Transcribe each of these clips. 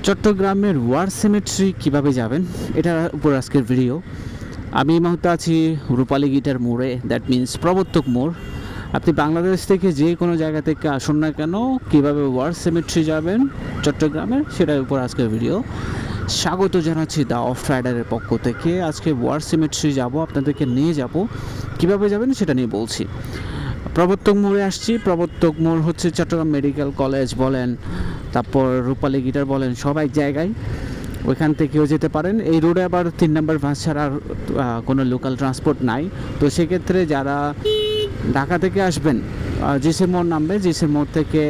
চট্টগ্রামের war symmetry কীভাবে যাবেন এটার উপর আজকের ভিডিও। আমি এই মুহূর্তে আছি রূপালী গিটার মোড়ে, দ্যাট মিন্স প্রবর্তক মোড়। আপনি বাংলাদেশ থেকে যে কোনো জায়গা থেকে আসুন না কেন, কীভাবে ওয়ার সিমেট্রি যাবেন চট্টগ্রামের সেটার উপর আজকের ভিডিও। স্বাগত জানাচ্ছি দ্য অফ রাইডারের পক্ষ থেকে। আজকে ওয়ার সিমেট্রি যাব, আপনাদেরকে নিয়ে যাব, কীভাবে যাবেন সেটা নিয়ে বলছি। প্রবর্তক মোড়ে আসছি। প্রবর্তক মোড় হচ্ছে চট্টগ্রাম মেডিকেল কলেজ বলেন, তারপর রূপালী গিটার বলেন, সব এক জায়গায়। ওইখান থেকেও যেতে পারেন। এই রোডে আবার 3 নম্বর বাস ছাড়া আর কোনো লোকাল ট্রান্সপোর্ট নাই। তো সেক্ষেত্রে যারা ঢাকা থেকে আসবেন, জিসি মোড় নামবে, জিসি মোড় থেকে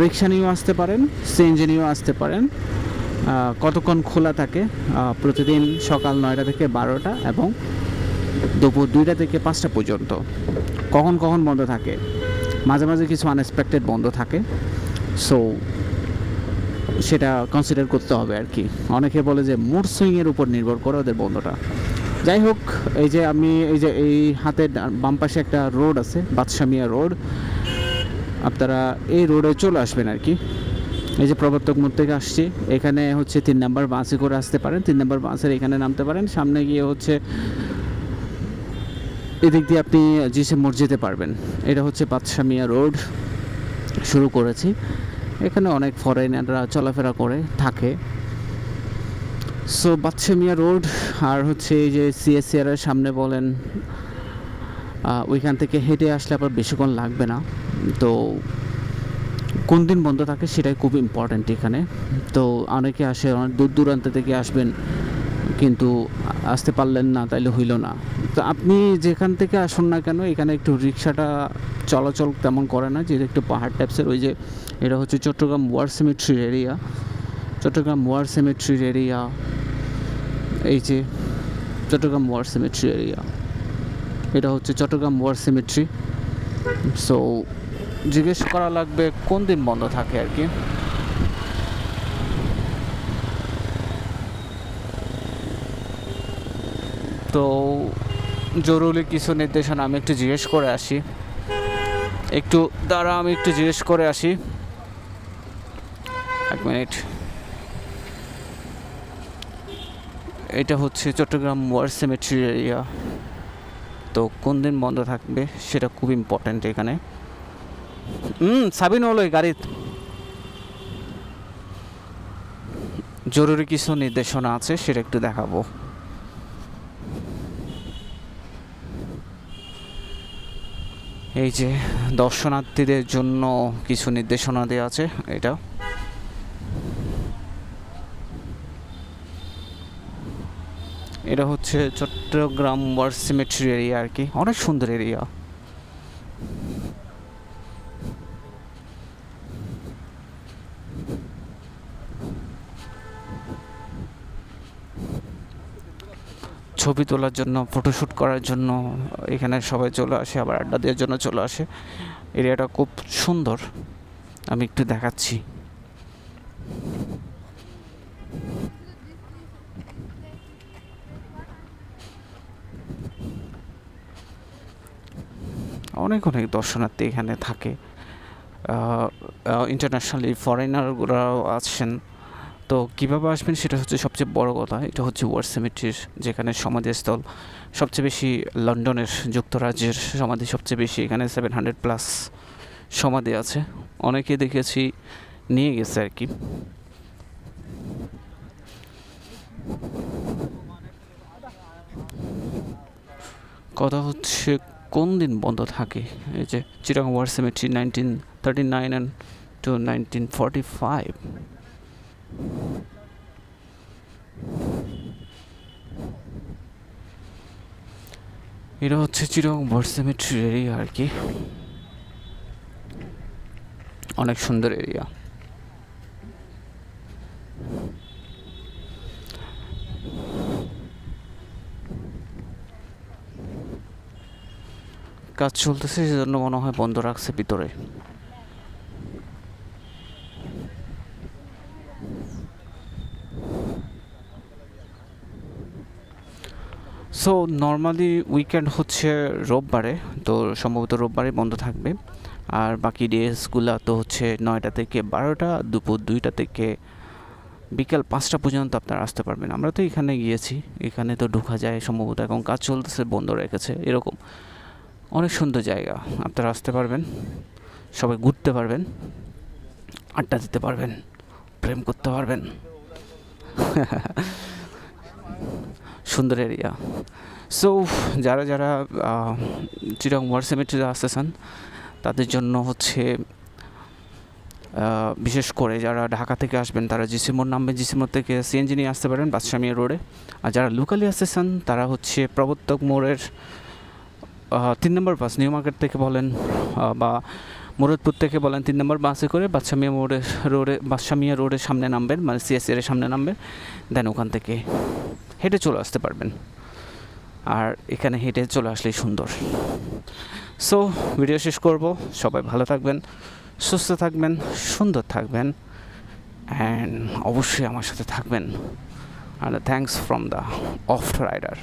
রিক্সা নিয়েও আসতে পারেন, সিএনজি নিয়েও আসতে পারেন। কতক্ষণ খোলা থাকে? প্রতিদিন সকাল 9টা থেকে 12টা এবং দুপুর 2টা থেকে 5টা পর্যন্ত। কখন কখন বন্ধ থাকে, মাঝে মাঝে কিছু আনএক্সপেক্টেড বন্ধ থাকে, সো সেটা কনসিডার করতে হবে আর কি। অনেকে বলে যে মুড সুইংয়ের উপর নির্ভর করে ওদের বন্ধটা। যাই হোক, এই যে আমি এই হাতের বাম পাশে একটা রোড আছে, বাদশা মিয়া রোড, আপনারা এই রোডে চলে আসবেন আর কি। এই যে প্রবর্তক মোড় থেকে আসছি, এখানে হচ্ছে 3 নম্বর বাসে করে আসতে পারেন। 3 নম্বর বাসের এখানে নামতে পারেন, সামনে গিয়ে হচ্ছে এদিক দিয়ে আপনি জিসি মোড় যেতে পারবেন। এটা হচ্ছে বাদশা মিয়া রোড শুরু করেছি। এখানে অনেক ফরেনাররা চলাফেরা করে থাকে। সো বাদশা মিয়া রোড আর হচ্ছে এই যে সিএসসিআরের সামনে বলেন, ওইখান থেকে হেঁটে আসলে আবার বেশিক্ষণ লাগবে না। তো কোন দিন বন্ধ থাকে সেটাই খুব ইম্পর্ট্যান্ট এখানে। তো অনেকে আসে, অনেক দূর দূরান্ত থেকে আসবেন, কিন্তু আসতে পারলেন না, তাইলে হইল না। তো আপনি যেখান থেকে আসুন না কেন, এখানে একটু রিক্সাটা চলাচল তেমন করে না, যেটা একটু পাহাড় টাইপসের। ওই যে এটা হচ্ছে চট্টগ্রাম ওয়ার সিমেট্রির এরিয়া, চট্টগ্রাম ওয়ার সিমেট্রির এরিয়া। এই যে চট্টগ্রাম ওয়ার সিমেট্রি এরিয়া, এটা হচ্ছে চট্টগ্রাম ওয়ার সিমেট্রি। সো জিজ্ঞেস করা লাগবে কোন দিন বন্ধ থাকে আর কি। তো জরুরি কিছু নির্দেশনা আমি একটু জিজ্ঞেস করে আসি, একটু দাঁড়া, আমি একটু জিজ্ঞেস করে আসি, 1 মিনিট। এটা হচ্ছে চট্টগ্রাম ওয়ার সিমেট্রি এরিয়া। তো কোন দিন বন্ধ থাকবে সেটা খুব ইম্পর্ট্যান্ট এখানে। সাবিন হলো গাড়ি। জরুরি কিছু নির্দেশনা আছে, সেটা একটু দেখাবো। এই যে দর্শনার্থীদের জন্য কিছু নির্দেশনা দেওয়া আছে। এটা হচ্ছে চট্টগ্রাম ওয়ার সিমেট্রি এরিয়া আর কি। অনেক সুন্দর এরিয়া। ছবি তোলার জন্য, ফটোশ্যুট করার জন্য এখানে সবাই চলে আসে, আবার আড্ডা দেওয়ার জন্য চলে আসে। এরিয়াটা খুব সুন্দর, আমি একটু দেখাচ্ছি। অনেক অনেক দর্শনার্থী এখানে থাকে, ইন্টারন্যাশনালি ফরেনাররাও আসছেন। তো কীভাবে আসবেন সেটা হচ্ছে সবচেয়ে বড় কথা। এটা হচ্ছে ওয়ার সিমেট্রির যেখানে সমাধিস্থল সবচেয়ে বেশি, লন্ডনের যুক্তরাজ্যের সমাধি সবচেয়ে বেশি। এখানে 700+ সমাধি আছে। অনেকে দেখেছি নিয়ে গেছে আর কি। কথা হচ্ছে কোন দিন বন্ধ থাকে। এই যে চিটাগং ওয়ার সিমেট্রি 1939 to 1945। এটা হচ্ছে চিটাগং ওয়ার সিমেট্রি এরিয়া আর কি। অনেক সুন্দর এরিয়া। কাজ চলতেছে, সেজন্য মনে হয় বন্ধ রাখছে ভিতরে। সো নর্মালি উইকেন্ড হচ্ছে রোববারে, তো সম্ভবত রোববারে বন্ধ থাকবে। আর বাকি ডেজগুলো তো হচ্ছে 9টা থেকে 12টা, দুপুর 2টা থেকে বিকেল 5টা পর্যন্ত আপনারা আসতে পারবেন। আমরা তো এখানে গিয়েছি, এখানে তো ঢোকা যায় সম্ভবত, এখন কাজ চলতেছে, বন্ধ রেখেছে, এরকম অনেক সুন্দর জায়গা। আপনারা আসতে পারবেন, সবাই ঘুরতে পারবেন, আড্ডা দিতে পারবেন, প্রেম করতে পারবেন। সুন্দর এরিয়া। সো যারা যারা চিটাগং ওয়ার সিমেট্রিতে আসতেছেন তাদের জন্য হচ্ছে বিশেষ করে যারা ঢাকা থেকে আসবেন তারা জিসি মোড় নামবেন, জিসি মোড় থেকে সিএনজি নিয়ে আসতে পারেন বাদশা মিয়া রোডে। আর যারা লোকালি আসতেছেন তারা হচ্ছে প্রবর্তক মোড়ের 3 নম্বর বাস, নিউ মার্কেট থেকে বলেন বা মুরাদপুর থেকে বলেন, 3 নম্বর বাসে করে বাদশা মিয়া বাদশা মিয়া রোডের সামনে নামবেন, মানে সিএসএর সামনে নামবেন, দেন ওখান থেকে হেঁটে চলে আসতে পারবেন। আর এখানে হেঁটে চলে আসলেই সুন্দর। সো ভিডিও শেষ করব। সবাই ভালো থাকবেন, সুস্থ থাকবেন, সুন্দর থাকবেন, অ্যান্ড অবশ্যই আমার সাথে থাকবেন। আর thanks from the of rider.